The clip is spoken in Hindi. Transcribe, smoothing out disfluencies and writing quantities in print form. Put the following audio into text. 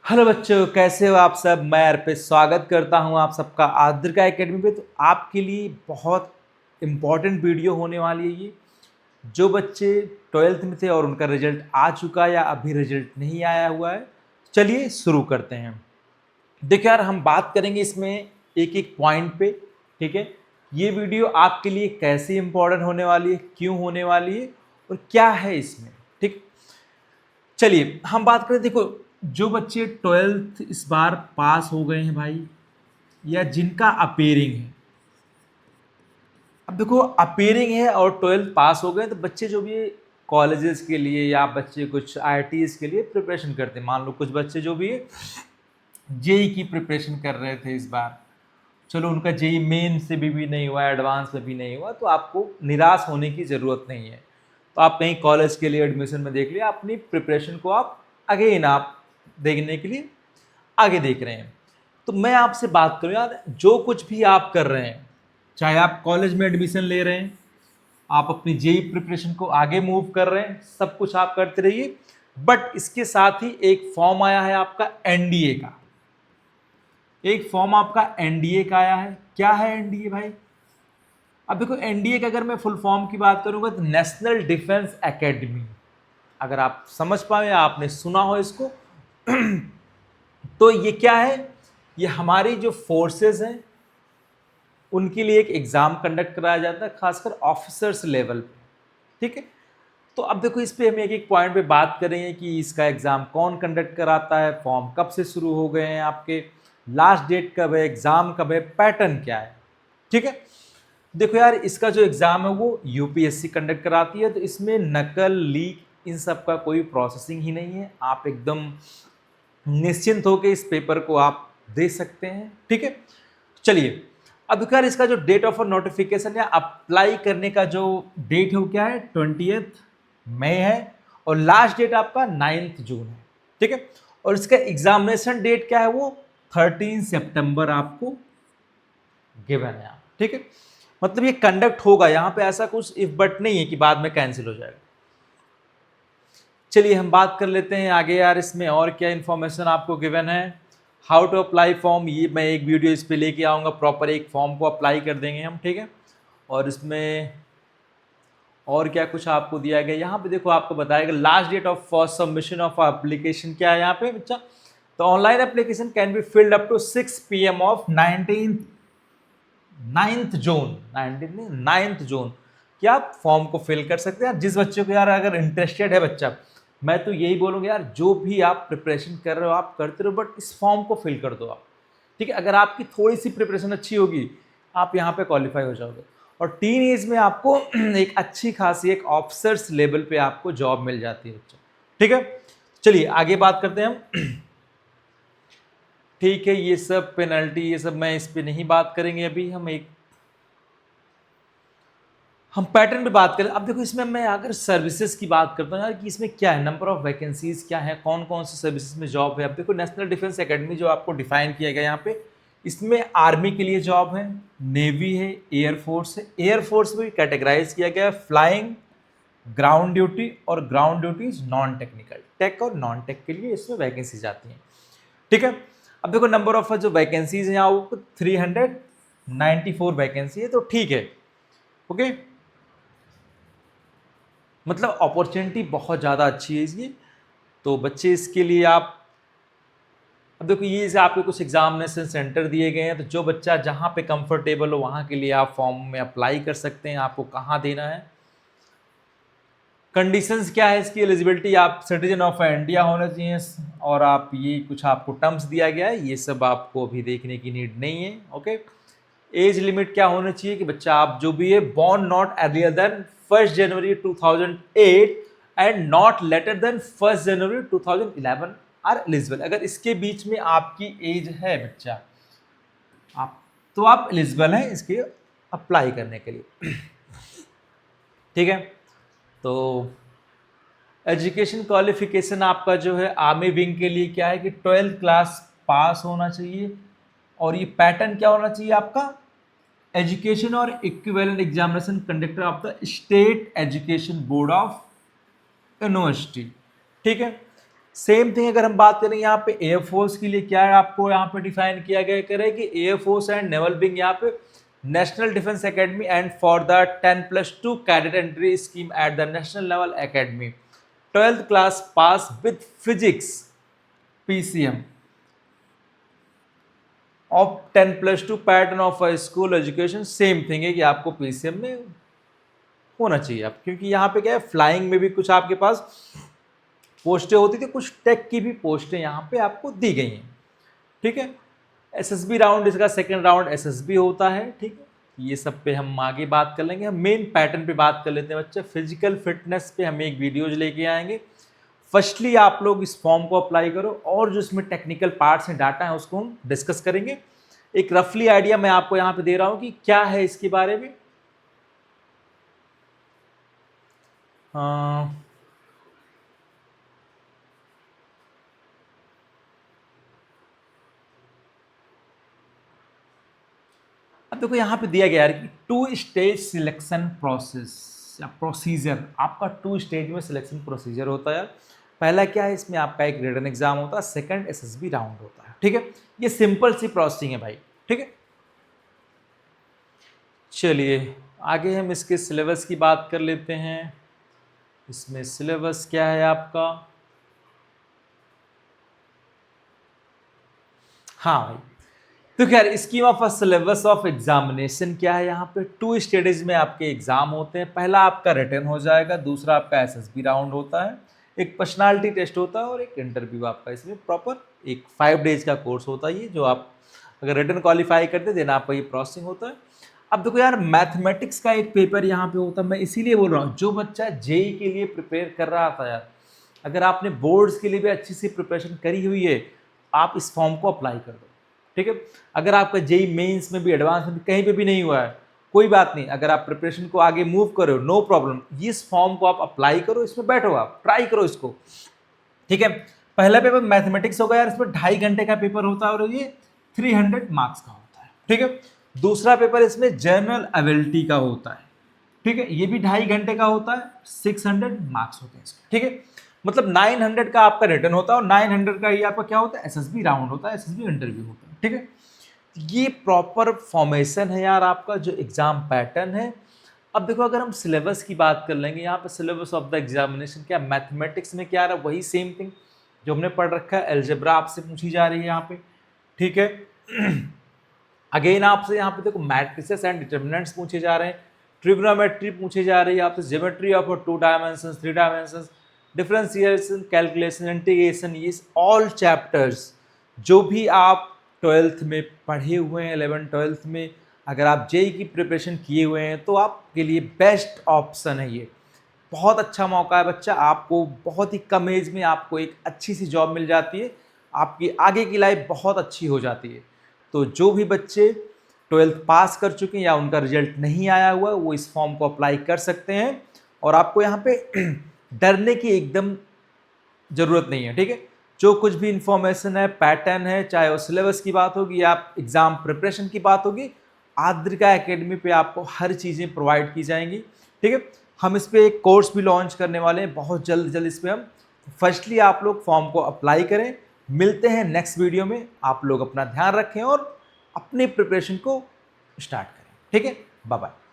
हेलो बच्चों, कैसे हो आप सब। मैं अर्पित स्वागत करता हूं आप सबका आद्रिका एकेडमी पे। तो आपके लिए बहुत इम्पॉर्टेंट वीडियो होने वाली है ये। जो बच्चे 12th में थे और उनका रिजल्ट आ चुका है या अभी रिजल्ट नहीं आया हुआ है, चलिए शुरू करते हैं। देखिए यार, हम बात करेंगे इसमें एक एक पॉइंट पे। ठीक है, ये वीडियो आपके लिए कैसे इम्पोर्टेंट होने वाली है, क्यों होने वाली है और क्या है इसमें। ठीक, चलिए हम बात करें। देखो, जो बच्चे 12th इस बार पास हो गए हैं भाई, या जिनका अपेयरिंग है। अब देखो, अपेयरिंग है और 12th पास हो गए तो बच्चे जो भी कॉलेजेस के लिए या बच्चे कुछ आईआईटीज के लिए प्रिपरेशन करते हैं। मान लो कुछ बच्चे जो भी जेई की प्रिपरेशन कर रहे थे इस बार, चलो उनका जेई मेन से भी नहीं हुआ, एडवांस में भी नहीं हुआ, तो आपको निराश होने की ज़रूरत नहीं है। तो आप कहीं कॉलेज के लिए एडमिशन में देख लिया, अपनी प्रिपरेशन को आप अगेन आप देखने के लिए आगे देख रहे हैं। तो मैं आपसे बात करूं यार, जो कुछ भी आप कर रहे हैं, चाहे आप कॉलेज में एडमिशन ले रहे हैं, आप अपनी जेई प्रिपरेशन को आगे मूव कर रहे हैं, सब कुछ आप करते रहिए। बट इसके साथ ही एक फॉर्म आया है आपका एनडीए का। एक फॉर्म आपका एनडीए का आया है। क्या है एनडीए भाई? अब देखो, एनडीए का अगर मैं फुल फॉर्म की बात करूंगा तो नेशनल डिफेंस एकेडमी। अगर आप समझ पाए या आपने सुना हो इसको तो ये क्या है? ये हमारी जो फोर्सेस हैं उनके लिए एक एग्जाम कंडक्ट कराया जाता है, खासकर ऑफिसर्स लेवल पे। ठीक है, तो अब देखो, इस पे हम एक एक पॉइंट पे बात करेंगे कि इसका एग्जाम कौन कंडक्ट कराता है, फॉर्म कब से शुरू हो गए हैं आपके, लास्ट डेट कब है, एग्जाम कब है, पैटर्न क्या है। ठीक है, देखो यार, इसका जो एग्जाम है वो यूपीएससी कंडक्ट कराती है। तो इसमें नकल, लीक, इन सब का कोई प्रोसेसिंग ही नहीं है। आप एकदम निश्चिंत होकर इस पेपर को आप दे सकते हैं। ठीक है, चलिए अब यार, इसका जो डेट ऑफ नोटिफिकेशन या अप्लाई करने का जो डेट है वो क्या है? 20th मई है और लास्ट डेट आपका 9th जून है। ठीक है, और इसका एग्जामिनेशन डेट क्या है? वो 13 सितंबर आपको गिवन है। ठीक है, मतलब ये कंडक्ट होगा, यहां पे ऐसा कुछ इफ बट नहीं है कि बाद में कैंसिल हो जाएगा। चलिए हम बात कर लेते हैं आगे यार, इसमें और क्या इन्फॉर्मेशन आपको गिवन है। हाउ टू अप्लाई फॉर्म, ये मैं एक वीडियो इस पे लेके आऊँगा, प्रॉपर एक फॉर्म को अप्लाई कर देंगे हम। ठीक है, और इसमें और क्या कुछ आपको दिया गया, यहाँ पे देखो आपको बताएगा last date of first submission of application क्या है यहाँ पे बच्चा। तो online application can be filled up to 6 PM of 9th June. 9th जून क्या आप फॉर्म को फिल कर सकते हैं। जिस बच्चे को यार अगर इंटरेस्टेड है बच्चा, मैं तो यही बोलूँगा यार, जो भी आप प्रिपरेशन कर रहे हो आप करते रहो, बट इस फॉर्म को फिल कर दो आप। ठीक है, अगर आपकी थोड़ी सी प्रिपरेशन अच्छी होगी, आप यहाँ पे क्वालिफाई हो जाओगे और टीन एज में आपको एक अच्छी खासी एक ऑफिसर्स लेवल पे आपको जॉब मिल जाती है बच्चा। ठीक है, चलिए आगे बात करते हैं हम। ठीक है, ये सब पेनल्टी, ये सब मैं इस पे नहीं बात करेंगे अभी। हम पैटर्न पे बात करें। अब देखो, इसमें मैं अगर सर्विसेज की बात करता हूँ यार कि इसमें क्या है, नंबर ऑफ वैकेंसीज क्या है, कौन कौन से सर्विसेज में जॉब है। अब देखो, नेशनल डिफेंस एकेडमी जो आपको डिफाइन किया गया यहाँ पे, इसमें आर्मी के लिए जॉब है, नेवी है, एयरफोर्स है। एयरफोर्स में कैटेगराइज किया गया है फ्लाइंग, ग्राउंड ड्यूटी और ground duties non technical. Tech और नॉन टेक के लिए इसमें वैकेंसीज आती हैं। ठीक है, अब देखो नंबर ऑफ जो वैकेंसीज हैं यहाँ वो 394 वैकेंसी है, तो ठीक है। ओके, मतलब अपॉर्चुनिटी बहुत ज़्यादा अच्छी है इसकी। तो बच्चे इसके लिए आप, अब देखो ये जैसे आपके कुछ एग्जामिनेशन सेंटर दिए गए हैं, तो जो बच्चा जहाँ पे कंफर्टेबल हो वहाँ के लिए आप फॉर्म में अप्लाई कर सकते हैं। आपको कहाँ देना है, कंडीशंस क्या है इसकी एलिजिबिलिटी, आप सिटीजन ऑफ इंडिया होना चाहिए, और आप ये कुछ आपको टर्म्स दिया गया है, ये सब आपको अभी देखने की नीड नहीं है। ओके, एज लिमिट क्या होना चाहिए कि बच्चा आप जो भी है born not earlier than 1 January 2008 and not later than 1 January 2011 are eligible. अगर इसके बीच में आपकी एज है बच्चा, आप तो आप एलिजिबल हैं इसके अप्लाई करने के लिए। ठीक है, तो एजुकेशन क्वालिफिकेशन आपका जो है आर्मी विंग के लिए क्या है कि 12th क्लास पास होना चाहिए। और ये पैटर्न क्या होना चाहिए आपका, एजुकेशन और equivalent examination conductor of the state education board of university. ठीक है, सेम थिंग अगर हम बात करें यहाँ पे एयरफोर्स के लिए, क्या है आपको यहाँ पे डिफाइन किया गया करे कि एयरफोर्स एंड नेवल विंग, यहाँ पे national defence academy and for the 10+2 cadet entry scheme at the national level academy 12th class pass with physics PCM of 10+2 pattern of a school education. Same thing है कि आपको PCM में होना चाहिए आप, क्योंकि यहाँ पे क्या है फ्लाइंग में भी कुछ आपके पास पोस्टें होती थी, कुछ टेक की भी पोस्टें यहाँ पे आपको दी गई हैं। ठीक है, SSB राउंड इसका सेकंड राउंड SSB होता है। ठीक है, ये सब पे हम आगे बात कर लेंगे। हम मेन पैटर्न पे बात कर लेते हैं बच्चे। फिजिकल फिटनेस पे हम एक वीडियोज लेके आएंगे। फर्स्टली आप लोग इस फॉर्म को अप्लाई करो और जो इसमें टेक्निकल पार्ट्स हैं, डाटा है, उसको हम डिस्कस करेंगे। एक रफली आइडिया मैं आपको यहाँ पे दे रहा हूँ कि क्या है इसके बारे में। अब देखो यहाँ पे दिया गया है कि 2 स्टेज सिलेक्शन प्रोसेस या प्रोसीजर, आपका 2 स्टेज में सिलेक्शन प्रोसीजर होता है। पहला क्या है, इसमें आपका एक रिटन एग्जाम होता है, सेकंड SSB राउंड होता है। ठीक है, ये सिंपल सी प्रोसेसिंग है भाई। ठीक है, चलिए आगे हम इसके सिलेबस की बात कर लेते हैं। इसमें सिलेबस क्या है आपका, हाँ भाई तो खैर scheme of syllabus of examination क्या है, यहाँ पे 2 स्टेजेस में आपके एग्जाम होते हैं। पहला आपका रिटन हो जाएगा, दूसरा आपका SSB राउंड होता है, एक पर्सनालिटी टेस्ट होता है और एक इंटरव्यू आपका। इसमें प्रॉपर एक 5 डेज का कोर्स होता है ये, जो आप अगर रिटन क्वालिफाई करते देन आपका ये प्रोसेसिंग होता है। अब देखो यार, मैथमेटिक्स का एक पेपर यहाँ पे होता है। मैं इसीलिए बोल रहा हूँ, जो बच्चा जेई के लिए प्रिपेयर कर रहा था यार, अगर आपने बोर्ड्स के लिए भी अच्छी सी प्रिपरेशन करी हुई है, आप इस फॉर्म को अप्लाई कर दो। ठीक है, अगर आपका जेई मेंस में भी एडवांस में भी कहीं पे भी नहीं हुआ है, कोई बात नहीं, अगर आप प्रिपरेशन को आगे मूव करो, नो प्रॉब्लम, इस फॉर्म को आप अप्लाई करो, इसमें बैठो, आप ट्राई करो इसको। ठीक है, पहला पेपर मैथमेटिक्स होगा यार, इसमें 2.5 घंटे का पेपर होता है और ये 300 मार्क्स का होता है। ठीक है, दूसरा पेपर इसमें जनरल एबिलिटी का होता है। ठीक है, ये भी 2.5 घंटे का होता है, 600 मार्क्स होते हैं इसके। ठीक है, मतलब 900 का आपका रिटर्न होता है और 900 का ये आपका क्या होता है, SSB राउंड होता है, SSB इंटरव्यू होता है। ठीक है, ये प्रॉपर फॉर्मेशन है यार आपका जो एग्जाम पैटर्न है। अब देखो, अगर हम सिलेबस की बात कर लेंगे, यहाँ पे सिलेबस ऑफ द एग्जामिनेशन क्या, मैथमेटिक्स में क्या रहा, वही सेम थिंग जो हमने पढ़ रखा है। अलजेब्रा आपसे पूछी जा रही है यहाँ पे। ठीक है, अगेन आपसे यहाँ पे देखो मैट्रिसेस एंड डिटर्मिनेंट्स पूछे जा रहे हैं, ट्रिग्नोमेट्री पूछे जा रही है आपसे, geometry of 2 dimensions, 3 dimensions, differentiation, calculation, integration, ये ऑल चैप्टर्स जो भी आप 12th में पढ़े हुए हैं, 11th 12th में अगर आप जेई की प्रिपरेशन किए हुए हैं तो आपके लिए बेस्ट ऑप्शन है ये। बहुत अच्छा मौका है बच्चा, आपको बहुत ही कम एज में आपको एक अच्छी सी जॉब मिल जाती है, आपकी आगे की लाइफ बहुत अच्छी हो जाती है। तो जो भी बच्चे 12th पास कर चुके हैं या उनका रिजल्ट नहीं आया हुआ है, वो इस फॉर्म को अप्लाई कर सकते हैं और आपको यहाँ पे डरने की एकदम ज़रूरत नहीं है। ठीक है, जो कुछ भी इंफॉर्मेशन है, पैटर्न है, चाहे वो सिलेबस की बात होगी या एग्ज़ाम प्रिपरेशन की बात होगी, आद्रिका एकेडमी पे आपको हर चीज़ें प्रोवाइड की जाएंगी। ठीक है, हम इस पर एक कोर्स भी लॉन्च करने वाले हैं बहुत जल्द इस पर हम। फर्स्टली आप लोग फॉर्म को अप्लाई करें। मिलते हैं नेक्स्ट वीडियो में, आप लोग अपना ध्यान रखें और अपनी प्रिपरेशन को स्टार्ट करें। ठीक है, बाय बाय।